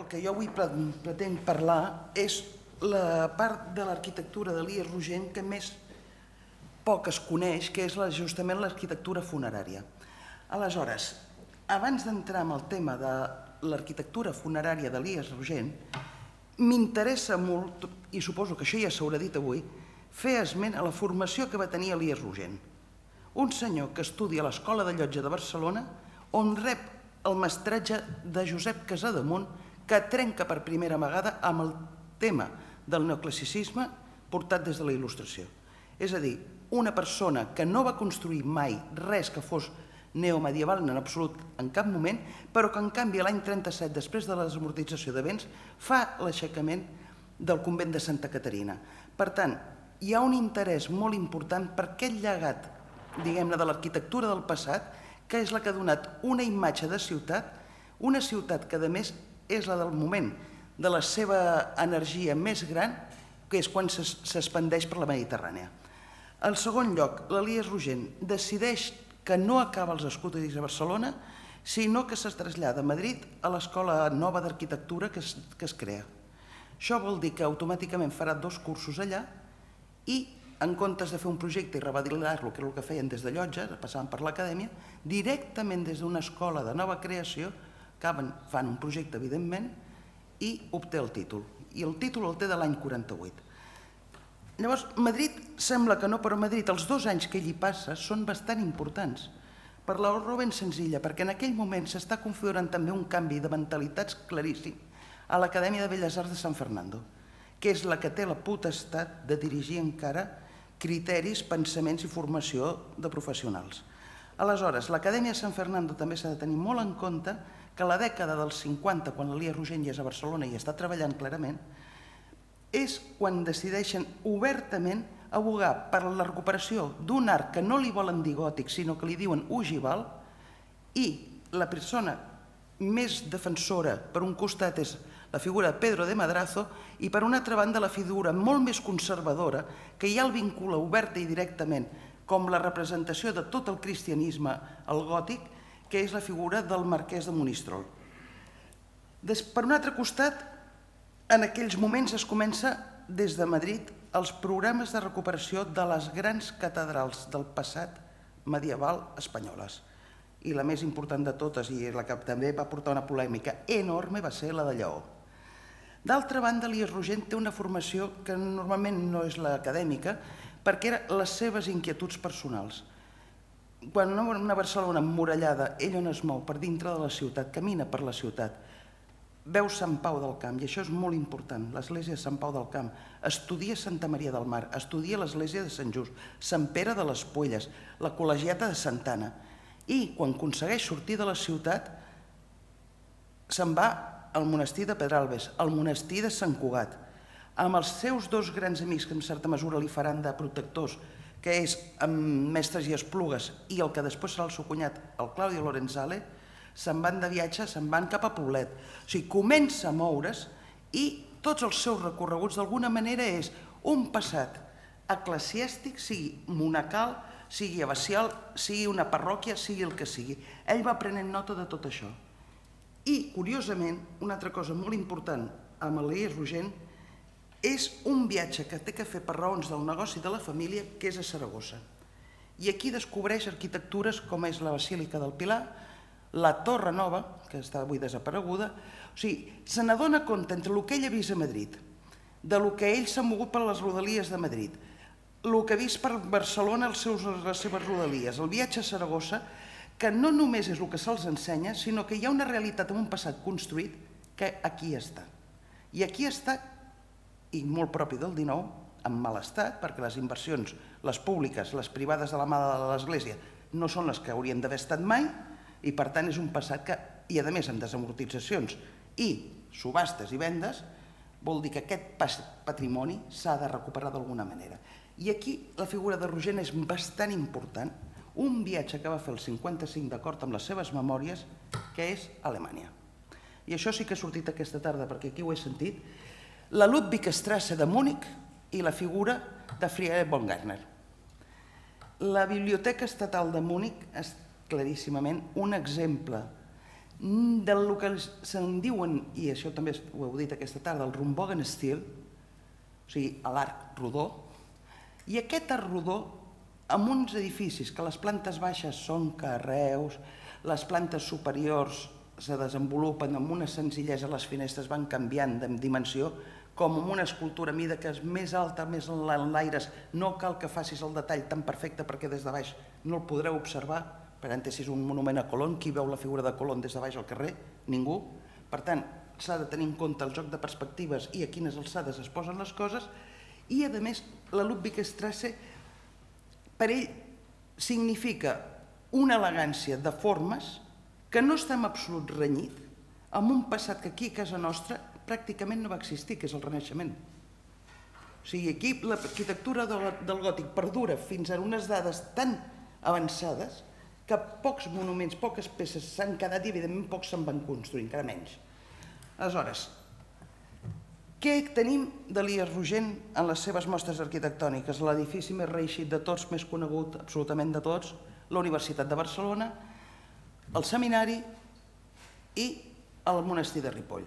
que jo avui pretenc parlar és la part de l'arquitectura d'Elies Rogent que més poc es coneix, que és justament l'arquitectura funerària. Aleshores, abans d'entrar en el tema de l'arquitectura funerària d'Elies Rogent, m'interessa molt, i suposo que això ja s'haurà dit avui, fer esment a la formació que va tenir Elies Rogent. Un senyor que estudia a l'Escola de Llotja de Barcelona, on rep el mestratge de Josep Casademunt, que trenca per primera vegada amb el tema del neoclassicisme portat des de la Il·lustració. És a dir, una persona que no va construir mai res que fos neomedieval en absolut en cap moment, però que en canvi l'any 37, després de la desamortització de béns, fa l'aixecament del convent de Santa Caterina. Per tant, hi ha un interès molt important per aquest llegat, diguem-ne, de l'arquitectura del passat, que és la que ha donat una imatge de ciutat, una ciutat que a més és la del moment de la seva energia més gran, que és quan s'expandeix per la Mediterrània. En segon lloc, l'Elies Rogent decideix que no acaba els estudis a Barcelona, sinó que es trasllada a Madrid a l'Escola Nova d'Arquitectura que es crea. Això vol dir que automàticament farà 2 cursos allà i, en comptes de fer un projecte i revalirar-lo, que és el que feien des de Llotja, passaven per l'acadèmia, directament des d'una escola de nova creació, fan un projecte, evidentment, i obté el títol. I el títol el té de l'any 48. Llavors, Madrid sembla que no, però a Madrid els 2 anys que ell hi passa són bastant importants, per la raó ben senzilla, perquè en aquell moment s'està configurant també un canvi de mentalitats claríssim a l'Acadèmia de Belles Arts de San Fernando, que és la que té la potestat de dirigir encara criteris, pensaments i formació de professionals. Aleshores, l'Acadèmia de San Fernando també s'ha de tenir molt en compte que a la dècada dels 50, quan l'Elies Rogent ja és a Barcelona i està treballant clarament, és quan decideixen obertament abogar per la recuperació d'un art que no li volen dir gòtic, sinó que li diuen ogival, i la persona més defensora, per un costat, és la figura de Pedro de Madrazo, i per una altra banda la figura molt més conservadora, que ja el vincula oberta i directament com la representació de tot el cristianisme al gòtic, que és la figura del marquès de Monistrol. Per un altre costat, en aquells moments es comença des de Madrid els programes de recuperació de les grans catedrals del passat medieval espanyoles. I la més important de totes, i la que també va portar una polèmica enorme, va ser la de Lleó. D'altra banda, Elies Rogent té una formació que normalment no és l'acadèmica, perquè eren les seves inquietuds personals. Quan una Barcelona emmurallada, ell on es mou per dintre de la ciutat, camina per la ciutat, veu Sant Pau del Camp, i això és molt important, l'església de Sant Pau del Camp, estudia Santa Maria del Mar, estudia l'església de Sant Just, Sant Pere de les Puelles, la col·legiata de Santa Anna, i quan aconsegueix sortir de la ciutat se'n va al monestir de Pedralbes, al monestir de Sant Cugat, amb els seus 2 grans amics que en certa mesura li faran de protectors, que és Mestres i Esplugues i el que després serà el seu cunyat, el Claudio Lorenzale, se'n van de viatge, se'n van cap a Poblet. O sigui, comença a moure's i tots els seus recorreguts d'alguna manera és un passat eclesiàstic, sigui monacal, sigui abacial, sigui una parròquia, sigui el que sigui. Ell va prenent nota de tot això. I, curiosament, una altra cosa molt important amb l'Elies Rogent és un viatge que té que fer per raons del negoci de la família, que és a Saragossa. I aquí descobreix arquitectures com és la Basílica del Pilar, la Torre Nova, que està avui desapareguda. O sigui, se n'adona compte entre el que ell ha vist a Madrid, del que ell s'ha mogut per les rodalies de Madrid, el que ha vist per Barcelona, les seves rodalies, el viatge a Saragossa, que no només és el que se'ls ensenya, sinó que hi ha una realitat en un passat construït que aquí està. I aquí està, i molt propi del 19, en mal estat, perquè les inversions, les públiques, les privades de la mà de l'Església, no són les que haurien d'haver estat mai, i per tant és un passat que, i a més amb desamortitzacions i subhastes i vendes, vol dir que aquest patrimoni s'ha de recuperar d'alguna manera. I aquí la figura de Rogent és bastant important, un viatge que va fer el 55 d'acord amb les seves memòries, que és Alemanya. I això sí que ha sortit aquesta tarda, perquè aquí ho he sentit, la Ludwigstrasse de Múnich i la figura de Friedrich von Gärtner. La Biblioteca Estatal de Múnich és claríssimament un exemple del que se'n diuen, i això també ho heu dit aquesta tarda, el Rundbogen Stil, o sigui, l'arc rodó, i aquest arc rodó amb uns edificis que les plantes baixes són carreus, les plantes superiors se desenvolupen amb una senzillesa, les finestres van canviant de dimensió, com amb una escultura a mida que és més alta, més enlaires, no cal que facis el detall tan perfecte perquè des de baix no el podreu observar, parèntesis, un monument a Colón, qui veu la figura de Colón des de baix al carrer? Ningú. Per tant, s'ha de tenir en compte el joc de perspectives i a quines alçades es posen les coses, i a més la Ludwigstrasse per ell significa una elegància de formes que no està en absolut renyit amb un passat que aquí a casa nostra pràcticament no va existir, que és el Renaixement. O sigui, aquí l'arquitectura del gòtic perdura fins a unes dades tan avançades que pocs monuments, poques peces s'han quedat i evidentment pocs se'n van construir, encara menys. Aleshores, què tenim d'Elies Rogent en les seves mostres arquitectòniques? L'edifici més reeixit de tots, més conegut absolutament de tots, la Universitat de Barcelona, el Seminari i el Monestir de Ripoll.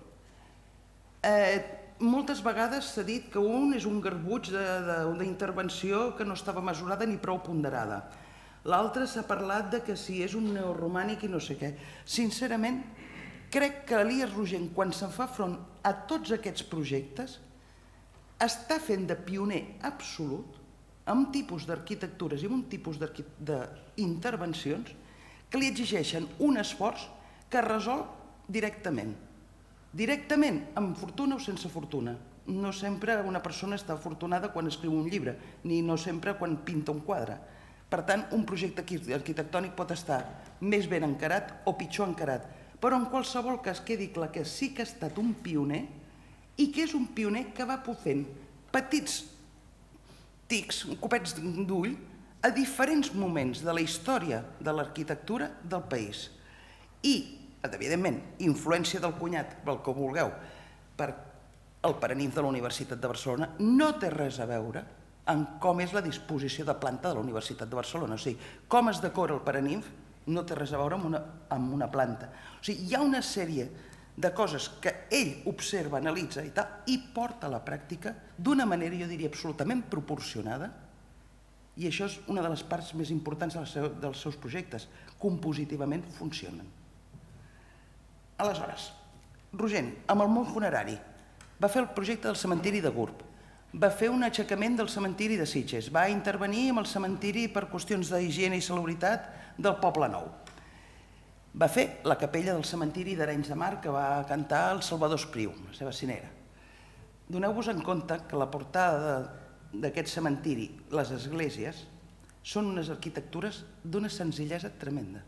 Moltes vegades s'ha dit que un és un garbuix d'intervenció que no estava mesurada ni prou ponderada. L'altre s'ha parlat de que si és un neoromànic i no sé què. Sincerament, crec que Elies Rogent, quan se'n fa front a tots aquests projectes, està fent de pioner absolut amb un tipus d'arquitectures i amb un tipus d'intervencions que li exigeixen un esforç que resol directament. Directament, amb fortuna o sense fortuna. No sempre una persona està afortunada quan escriu un llibre, ni no sempre quan pinta un quadre. Per tant, un projecte arquitectònic pot estar més ben encarat o pitjor encarat, però en qualsevol cas quedi clar que sí que ha estat un pioner i que és un pioner que va fent petits tics, copets d'ull, a diferents moments de la història de l'arquitectura del país. I, evidentment, influència del cunyat, pel que vulgueu, per el Paranimf de la Universitat de Barcelona, no té res a veure en com és la disposició de planta de la Universitat de Barcelona. O sigui, com es decora el Paranimf no té res a veure amb una planta. O sigui, hi ha una sèrie de coses que ell observa, analitza i porta a la pràctica d'una manera, jo diria, absolutament proporcionada, i això és una de les parts més importants dels seus projectes. Compositivament funcionen. Aleshores, Rogent, amb el món funerari, va fer el projecte del cementiri de Gurb, va fer un aixecament del cementiri de Sitges, va intervenir amb el cementiri per qüestions d'higiene i salubritat del Poble Nou. Va fer la capella del cementiri d'Arenys de Mar que va cantar el Salvador Espriu, la seva cinera. Doneu-vos en compte que la portada d'aquest cementiri, les esglésies, són unes arquitectures d'una senzillesa tremenda.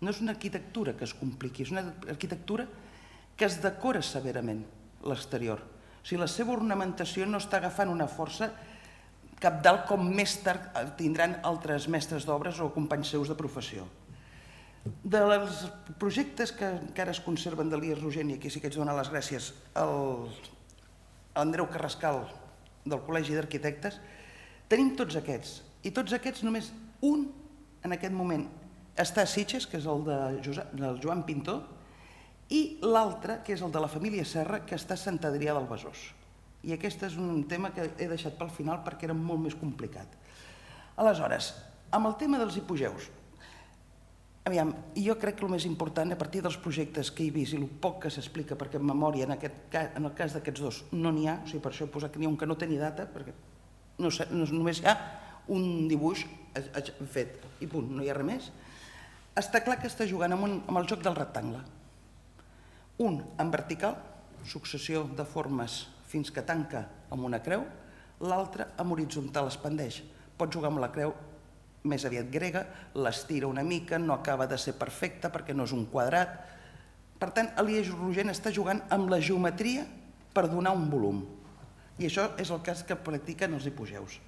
No és una arquitectura que es compliqui, és una arquitectura que es decora severament l'exterior. O sigui, la seva ornamentació no està agafant una força cabdal com més tard tindran altres mestres d'obres o companys seus de professió. Dels projectes que encara es conserven d'Elies Rogent, i aquí sí que haig de donar les gràcies a l'Andreu Carrascal del Col·legi d'Arquitectes, tenim tots aquests. I tots aquests, només un en aquest moment està a Sitges, que és el del Joan Pintor, i l'altre, que és el de la família Serra, que està a Sant Adrià del Besòs. I aquest és un tema que he deixat pel final perquè era molt més complicat. Aleshores, amb el tema dels hipogeus, aviam, jo crec que el més important, a partir dels projectes que he vist i el poc que s'explica, perquè en memòria, en el cas d'aquests dos, no n'hi ha, o sigui, per això he posat que n'hi ha un que no tenia data, perquè només hi ha un dibuix fet i punt, no hi ha res més. Està clar que està jugant amb el joc del rectangle. Un en vertical, successió de formes fins que tanca amb una creu, l'altre en horitzontal expandeix. Pot jugar amb la creu més aviat grega, l'estira una mica, no acaba de ser perfecta perquè no és un quadrat. Per tant, Elies Rogent està jugant amb la geometria per donar un volum. I això és el cas que practiquen els hipogeus.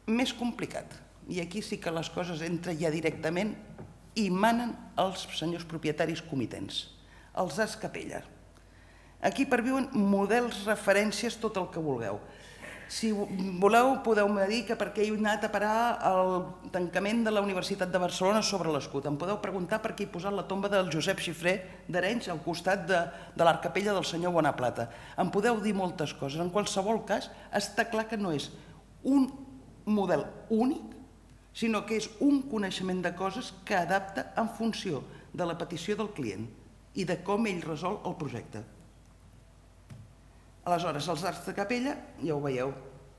Més complicat, i aquí sí que les coses entren ja directament i manen els senyors propietaris comitents, els As Capella. Aquí perviuen models, referències, tot el que vulgueu. Si voleu, podeu-me dir que per què he anat a parar el tancament de la Universitat de Barcelona sobre l'escut. Em podeu preguntar per què he posat la tomba del Josep Xifré d'Arenys al costat de l'arcapella del senyor Bonaplata. Em podeu dir moltes coses. En qualsevol cas, està clar que no és un model únic, sinó que és un coneixement de coses que adapta en funció de la petició del client i de com ell resol el projecte. Aleshores, els arcs de capella, ja ho veieu,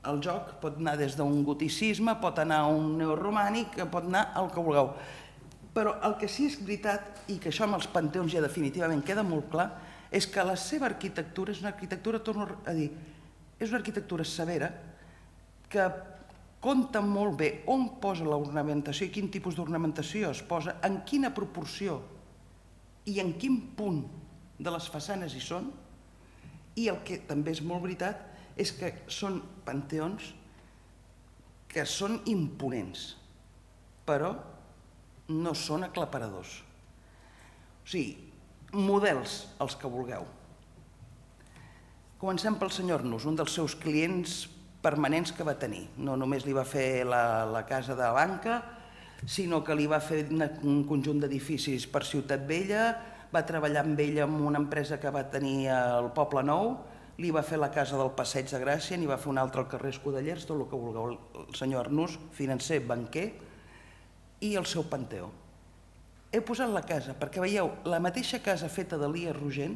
el joc pot anar des d'un goticisme, pot anar a un neoromànic, pot anar al que vulgueu. Però el que sí és veritat, i que això amb els panteons ja definitivament queda molt clar, és que la seva arquitectura és una arquitectura, torno a dir, és una arquitectura severa que compta molt bé on posa l'ornamentació i quin tipus d'ornamentació es posa, en quina proporció i en quin punt de les façanes hi són. I el que també és molt veritat és que són panteons que són imponents, però no són aclaparadors. O sigui, models els que vulgueu. Comencem pel senyor Arnús, un dels seus clients permanents que va tenir. No només li va fer la casa de la banca, sinó que li va fer un conjunt d'edificis per Ciutat Vella, va treballar amb ell en una empresa que va tenir al Poble Nou, li va fer la casa del Passeig de Gràcia, n'hi va fer una altra al carrer Escudellers, tot el que vulgueu. El senyor Arnús, financer, banquer, i el seu panteó. He posat la casa perquè veieu la mateixa casa feta d'Elies Rogent,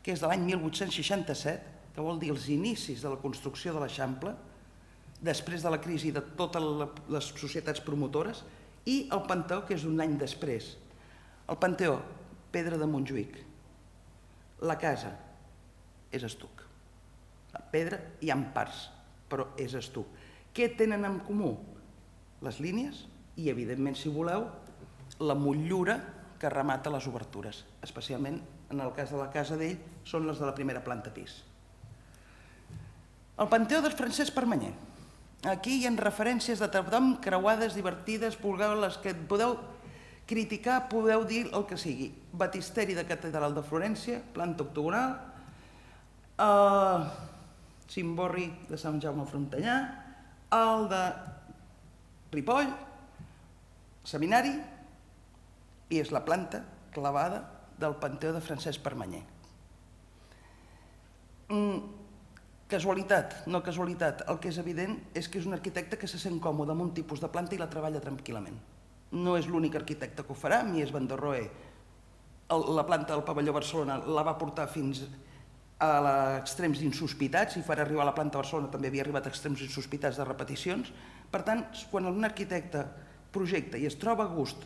que és de l'any 1867, que vol dir els inicis de la construcció de l'Eixample, després de la crisi de totes les societats promotores, i el panteó, que és d'un any després. El panteó, pedra de Montjuïc. La casa és estuc. La pedra hi ha parts, però és estuc. Què tenen en comú? Les línies i, evidentment, si voleu, la motllura que remata les obertures. Especialment, en el cas de la casa d'ell, són les de la primera planta pis. El panteó del Francesc Permanyer. Aquí hi ha referències de tothom, creuades, divertides, les que podeu criticar, podeu dir el que sigui. Batisteri de Catedral de Florència, planta octogonal, cimborri de Sant Jaume Frontanyà, el de Ripoll, seminari, i és la planta clavada del panteó de Francesc Permanyer. Casualitat, no casualitat, el que és evident és que és un arquitecte que se sent còmode amb un tipus de planta i la treballa tranquil·lament. No és l'únic arquitecte que ho farà, Mies van der Rohe, la planta del pavelló Barcelona la va portar fins a extrems insospitats, i per arribar a la planta Barcelona també havia arribat a extrems insospitats de repeticions. Per tant, quan un arquitecte projecta i es troba a gust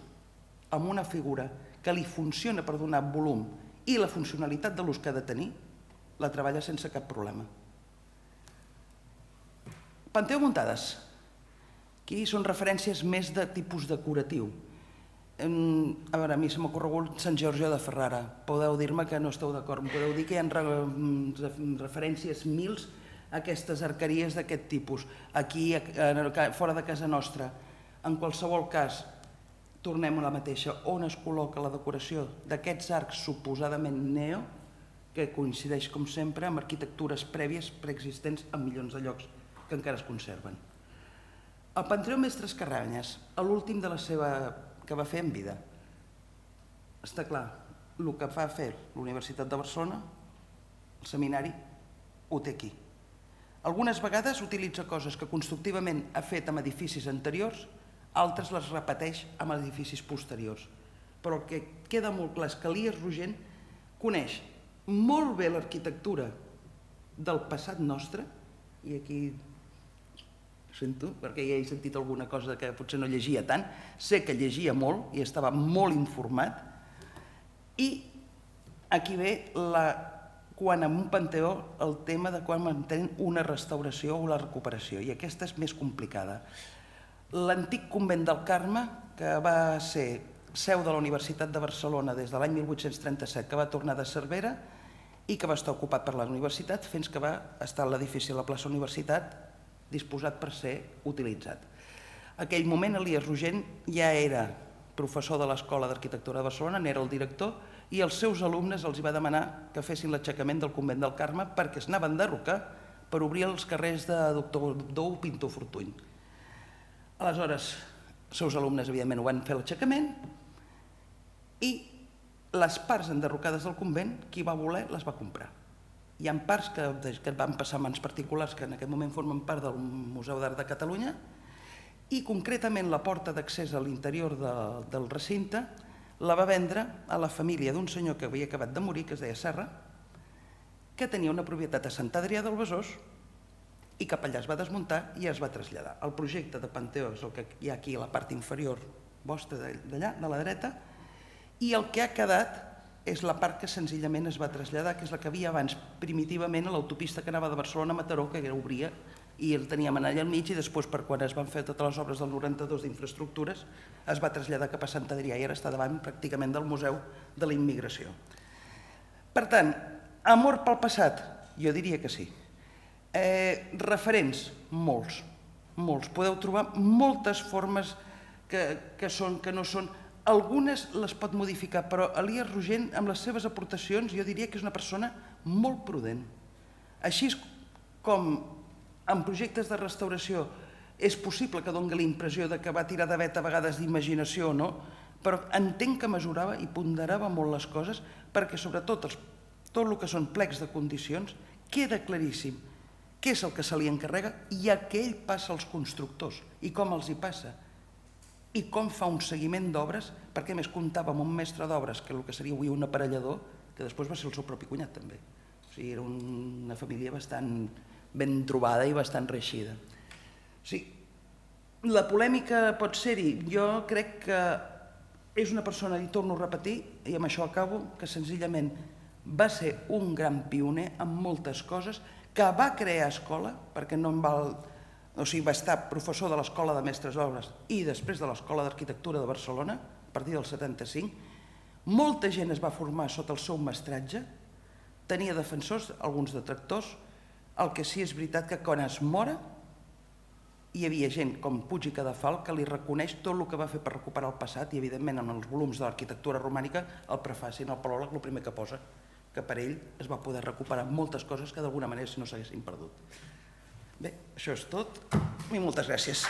amb una figura que li funciona per donar volum i la funcionalitat de l'ús que ha de tenir, la treballa sense cap problema. Panteó Muntades. Aquí són referències més de tipus decoratiu. A veure, a mi se m'ha ocorregut Sant Georgià de Ferrara. Podeu dir-me que no esteu d'acord. Podeu dir que hi ha referències mils a aquestes arqueries d'aquest tipus. Aquí, fora de casa nostra. En qualsevol cas, tornem a la mateixa. On es col·loca la decoració d'aquests arcs suposadament neo, que coincideix, com sempre, amb arquitectures prèvies preexistents en milions de llocs que encara es conserven. El Panteó Mestres Carranyes, l'últim de la seva que va fer en vida. Està clar, el que va fer l'Universitat de Barcelona, el seminari, ho té aquí. Algunes vegades utilitza coses que constructivament ha fet amb edificis anteriors, altres les repeteix amb edificis posteriors. Però el que queda molt clar és que Elies Rogent coneix molt bé l'arquitectura del passat nostre, i aquí sento, perquè ja he sentit alguna cosa que potser no llegia tant, sé que llegia molt i estava molt informat, i aquí ve, quan en un panteó, el tema de quan mantenen una restauració o la recuperació, i aquesta és més complicada. L'antic convent del Carme, que va ser seu de la Universitat de Barcelona des de l'any 1837, que va tornar de Cervera i que va estar ocupat per la universitat fins que va estar a l'edifici de la plaça Universitat disposat per ser utilitzat. En aquell moment Elies Rogent ja era professor de l'Escola d'Arquitectura de Barcelona, n'era el director, i els seus alumnes els va demanar que fessin l'aixecament del convent del Carme perquè es anaven d'enderrocar per obrir els carrers de Doctor Dou, Pintor Fortuny. Aleshores, els seus alumnes, evidentment, ho van fer l'aixecament i les parts enderrocades del convent, qui va voler, les va comprar. Hi ha parts que van passar a mans particulars que en aquest moment formen part del Museu d'Art de Catalunya i concretament la porta d'accés a l'interior del recinte la va vendre a la família d'un senyor que havia acabat de morir, que es deia Serra, que tenia una propietat a Sant Adrià del Besòs i cap allà es va desmuntar i es va traslladar. El projecte de Panteó és el que hi ha aquí a la part inferior vostra d'allà, de la dreta, i el que ha quedat és la part que senzillament es va traslladar, que és la que havia abans primitivament a l'autopista que anava de Barcelona a Mataró, que obria i el teníem allà al mig, i després, per quan es van fer totes les obres del 92 d'infraestructures, es va traslladar cap a Sant Adrià i ara està davant pràcticament del Museu de la Immigració. Per tant, amor pel passat? Jo diria que sí. Referents? Molts. Podeu trobar moltes formes que no són. Algunes les pot modificar, però Elies Rogent, amb les seves aportacions, jo diria que és una persona molt prudent. Així com en projectes de restauració és possible que doni la impressió que va tirar de vet a vegades d'imaginació o no, però entenc que mesurava i ponderava molt les coses perquè sobretot tot el que són plecs de condicions queda claríssim què és el que se li encarrega i a què ell passa als constructors i com els hi passa i com fa un seguiment d'obres, perquè a més comptava amb un mestre d'obres, que el que seria avui un aparellador, que després va ser el seu propi cunyat també. O sigui, era una família bastant ben trobada i bastant reeixida. O sigui, la polèmica pot ser-hi. Jo crec que és una persona, i torno a repetir, i amb això acabo, que senzillament va ser un gran pioner en moltes coses, que va crear escola, perquè no en val... O sigui, va estar professor de l'Escola de Mestres d'Obres i després de l'Escola d'Arquitectura de Barcelona, a partir del 75. Molta gent es va formar sota el seu mestratge, tenia defensors, alguns detractors. El que sí és veritat que quan es mora hi havia gent com Puig i Cadafal que li reconeix tot el que va fer per recuperar el passat i, evidentment, en els volums de l'arquitectura romànica, el prefaci en el pròleg, el primer que posa, que per ell es va poder recuperar moltes coses que d'alguna manera no s'haguessin perdut. Bé, això és tot i moltes gràcies.